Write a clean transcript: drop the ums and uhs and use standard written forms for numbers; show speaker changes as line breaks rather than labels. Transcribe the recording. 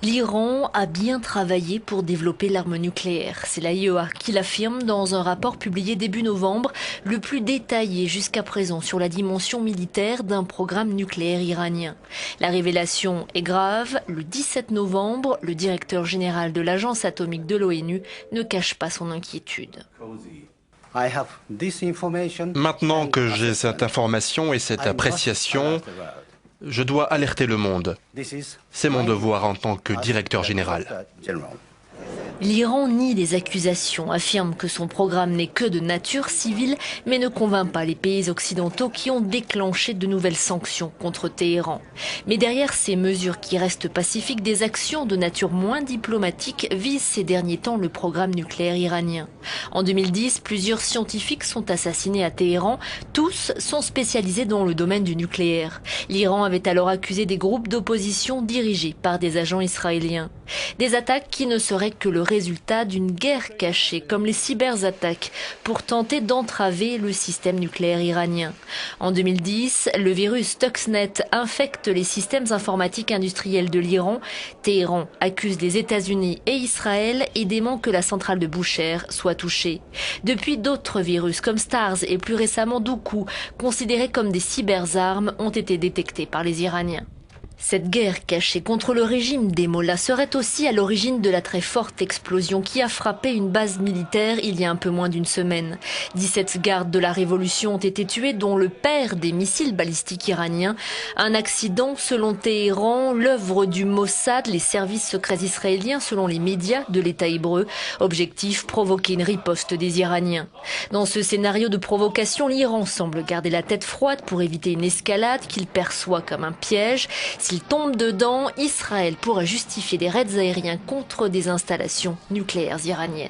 L'Iran a bien travaillé pour développer l'arme nucléaire. C'est l'AIEA qui l'affirme dans un rapport publié début novembre, le plus détaillé jusqu'à présent sur la dimension militaire d'un programme nucléaire iranien. La révélation est grave. Le 17 novembre, le directeur général de l'agence atomique de l'ONU ne cache pas son inquiétude.
Maintenant que j'ai cette information et cette appréciation, je dois alerter le monde. C'est mon devoir en tant que directeur général.
L'Iran nie les accusations, affirme que son programme n'est que de nature civile, mais ne convainc pas les pays occidentaux qui ont déclenché de nouvelles sanctions contre Téhéran. Mais derrière ces mesures qui restent pacifiques, des actions de nature moins diplomatique visent ces derniers temps le programme nucléaire iranien. En 2010, plusieurs scientifiques sont assassinés à Téhéran. Tous sont spécialisés dans le domaine du nucléaire. L'Iran avait alors accusé des groupes d'opposition dirigés par des agents israéliens. Des attaques qui ne seraient que le résultat d'une guerre cachée, comme les cyberattaques, pour tenter d'entraver le système nucléaire iranien. En 2010, le virus Stuxnet infecte les systèmes informatiques industriels de l'Iran. Téhéran accuse les États-Unis et Israël et dément que la centrale de Bushehr soit touchée. Depuis, d'autres virus comme STARS et plus récemment Doku, considérés comme des cyberarmes, ont été détectés par les Iraniens. Cette guerre cachée contre le régime des Mollahs serait aussi à l'origine de la très forte explosion qui a frappé une base militaire il y a un peu moins d'une semaine. 17 gardes de la Révolution ont été tués, dont le père des missiles balistiques iraniens. Un accident, selon Téhéran, l'œuvre du Mossad, les services secrets israéliens, selon les médias de l'État hébreu. Objectif, provoquer une riposte des Iraniens. Dans ce scénario de provocation, l'Iran semble garder la tête froide pour éviter une escalade qu'il perçoit comme un piège. S'il tombe dedans, Israël pourrait justifier des raids aériens contre des installations nucléaires iraniennes.